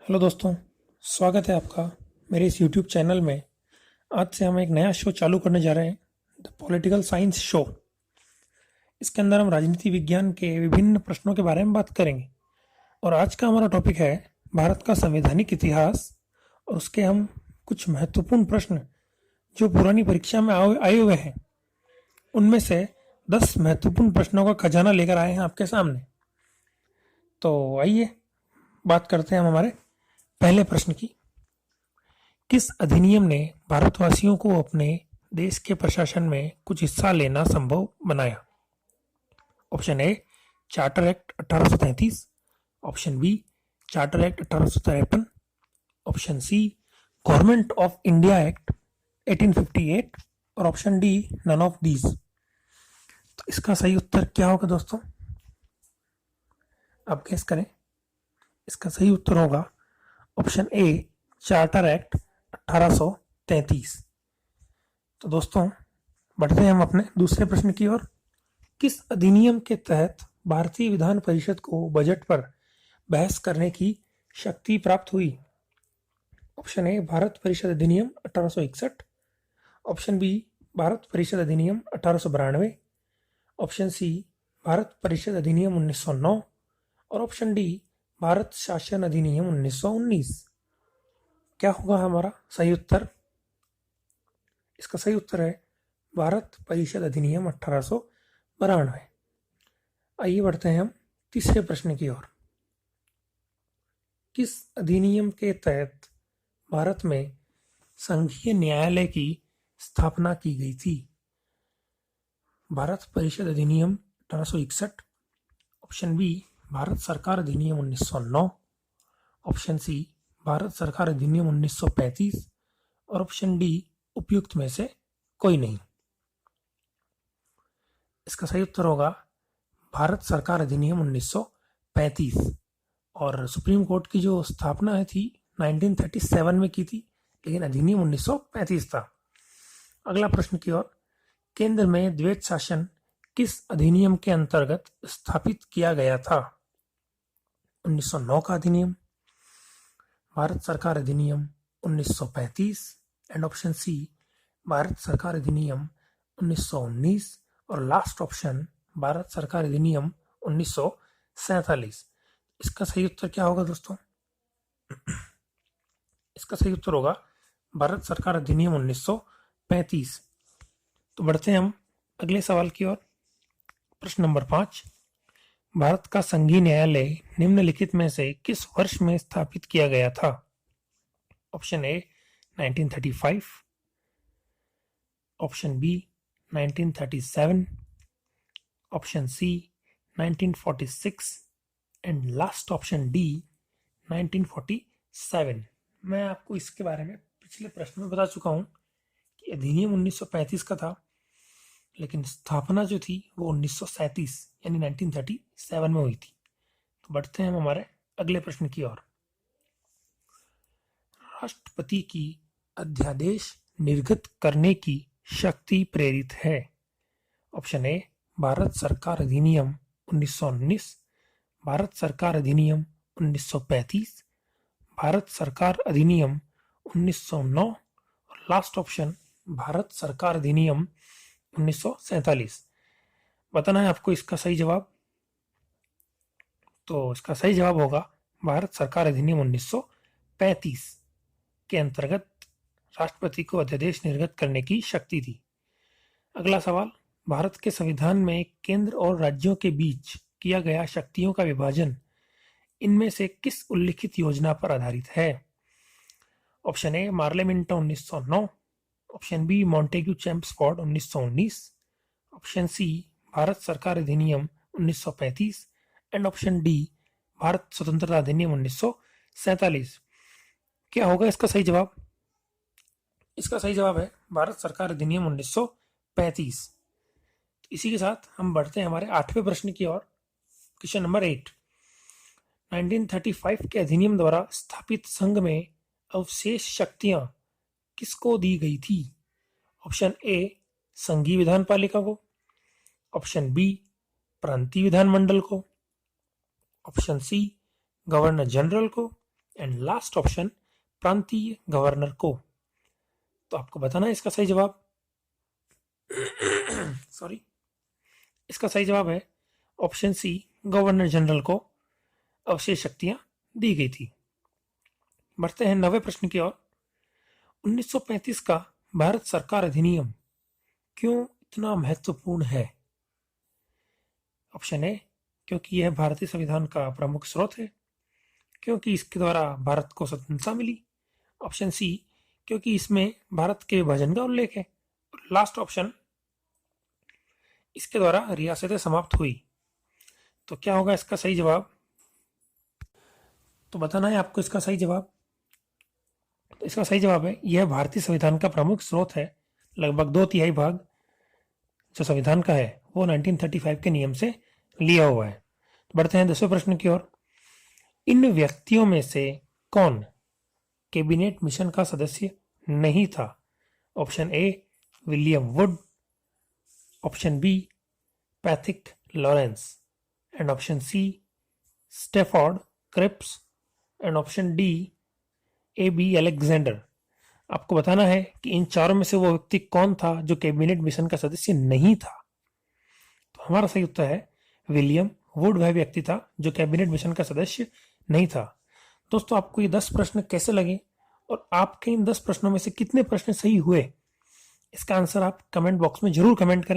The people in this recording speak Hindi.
हेलो दोस्तों, स्वागत है आपका मेरे इस यूट्यूब चैनल में। आज से हम एक नया शो चालू करने जा रहे हैं, द पॉलिटिकल साइंस शो। इसके अंदर हम राजनीति विज्ञान के विभिन्न प्रश्नों के बारे में बात करेंगे। और आज का हमारा टॉपिक है भारत का संवैधानिक इतिहास। और उसके हम कुछ महत्वपूर्ण प्रश्न जो पुरानी परीक्षा में आए हुए हैं, उनमें से 10 महत्वपूर्ण प्रश्नों का खजाना लेकर आए हैं आपके सामने। तो आइए बात करते हैं हम हमारे पहले प्रश्न की। किस अधिनियम ने भारतवासियों को अपने देश के प्रशासन में कुछ हिस्सा लेना संभव बनाया? Option A charter act 1833, option B charter act 1853, option C government of India act 1858 और option D none of these. तो इसका सही उत्तर क्या होगा दोस्तों? आप गेस करें। इसका सही उत्तर होगा ऑप्शन ए चार्टर एक्ट 1833। तो दोस्तों बढ़ते हैं हम अपने दूसरे प्रश्न की ओर। किस अधिनियम के तहत भारतीय विधान परिषद को बजट पर बहस करने की शक्ति प्राप्त हुई? ऑप्शन ए भारत परिषद अधिनियम 1861, ऑप्शन बी भारत परिषद अधिनियम 1892, ऑप्शन सी भारत परिषद अधिनियम 1909 और ऑप्शन डी भारत शासन अधिनियम 1919। क्या होगा हमारा सही उत्तर? इसका सही उत्तर है भारत परिषद अधिनियम 1892। आइए बढ़ते हैं हम तीसरे प्रश्न की ओर। किस अधिनियम के तहत भारत में संघीय न्यायालय की स्थापना की गई थी? भारत परिषद अधिनियम 1861, ऑप्शन बी भारत सरकार अधिनियम 1909, ऑप्शन सी भारत सरकार अधिनियम 1935 और ऑप्शन डी उपयुक्त में से कोई नहीं। इसका सही उत्तर होगा भारत सरकार अधिनियम 1935। और सुप्रीम कोर्ट की जो स्थापना है थी 1937 में की थी, लेकिन अधिनियम 1935 था। अगला प्रश्न की ओर। केंद्र में द्वैत शासन किस अधिनियम के अंतर्गत स्थापित किया गया था? 1909 का अधिनियम, भारत सरकार अधिनियम 1935 एंड ऑप्शन सी भारत सरकार अधिनियम 1919 और लास्ट ऑप्शन भारत सरकार अधिनियम 1947। इसका सही उत्तर क्या होगा दोस्तों? इसका सही उत्तर होगा भारत सरकार अधिनियम 1935। तो बढ़ते हैं हम अगले सवाल की ओर। प्रश्न नंबर 5। भारत का संघीय न्यायालय निम्नलिखित में से किस वर्ष में स्थापित किया गया था? Option A 1935, option B 1937, option C 1946 and last option D 1947। मैं आपको इसके बारे में पिछले प्रश्न में बता चुका हूं कि अधिनियम 1935 का था, लेकिन स्थापना जो थी वो 1937 यानी 1937 में हुई थी। तो बढ़ते हैं हम हमारे अगले प्रश्न की ओर। राष्ट्रपति की अध्यादेश निर्गत करने की शक्ति प्रेरित है? ऑप्शन ए भारत सरकार अधिनियम 1919, भारत सरकार अधिनियम 1935, भारत सरकार अधिनियम 1909 और लास्ट ऑप्शन भारत सरकार अधिनियम 1947। बताना है आपको इसका सही जवाब। तो इसका सही जवाब होगा भारत सरकार अधिनियम 1935 के अंतर्गत राष्ट्रपति को अध्यादेश निर्गत करने की शक्ति थी। अगला सवाल। भारत के संविधान में केंद्र और राज्यों के बीच किया गया शक्तियों का विभाजन इनमें से किस उल्लिखित योजना पर आधारित है? Option A Morley Minto 1909, option B Montagu Chelmsford 1919, option C Bharat सरकार अधिनियम 1935 एंड ऑप्शन डी भारत स्वतंत्रता अधिनियम 1947। क्या होगा इसका सही जवाब? इसका सही जवाब है भारत सरकार अधिनियम 1935। इसी के साथ हम बढ़ते हैं हमारे 8वें प्रश्न की ओर। Question number 8। 1935 के अधिनियम द्वारा स्थापित संघ में अवशेष शक्तियां किसको दी गई थी? ऑप्शन ए संघीय विधान पालिका को, ऑप्शन बी प्रांतीय विधानमंडल को, ऑप्शन सी गवर्नर जनरल को एंड लास्ट ऑप्शन प्रांतीय गवर्नर को। तो आपको बताना है इसका सही जवाब। सॉरी, इसका सही जवाब है ऑप्शन सी, गवर्नर जनरल को अवशेष शक्तियां दी गई थी। बढ़ते हैं 9वें प्रश्न की ओर। 1935 का भारत सरकार अधिनियम क्यों इतना महत्वपूर्ण है? ऑप्शन ए, क्योंकि यह भारतीय संविधान का प्रमुख स्रोत है, क्योंकि इसके द्वारा भारत को स्वतंत्रता मिली। ऑप्शन सी, क्योंकि इसमें भारत के विभाजन का उल्लेख है। और लास्ट ऑप्शन, इसके द्वारा रियासतें समाप्त हुई। तो क्या होगा इसका सही जवाब? तो बताना है आपको इसका सही जवाब। तो इसका सही जवाब है, यह भारतीय संविधान का प्रमुख स्रोत है। लगभग 2/3 भाग जो संविधान का है वो 1935 के नियम से लिया हुआ है। बढ़ते हैं 10वें प्रश्न की ओर। इन व्यक्तियों में से कौन कैबिनेट मिशन का सदस्य नहीं था? Option A, William Wood. Option B, Pethick Lawrence. And option C, Stafford Cripps. And option D, A B Alexander. आपको बताना है कि इन चारों में से वो व्यक्ति कौन था जो कैबिनेट मिशन का सदस्य नहीं था। तो हमारा सही उत्तर है विलियम वुड वह व्यक्ति था जो कैबिनेट मिशन का सदस्य नहीं था। दोस्तों, आपको ये 10 प्रश्न कैसे लगे और आपके इन 10 प्रश्नों में से कितने प्रश्न सही हुए, इसका आंसर आप कमेंट बॉक्स में जरूर कमेंट करें।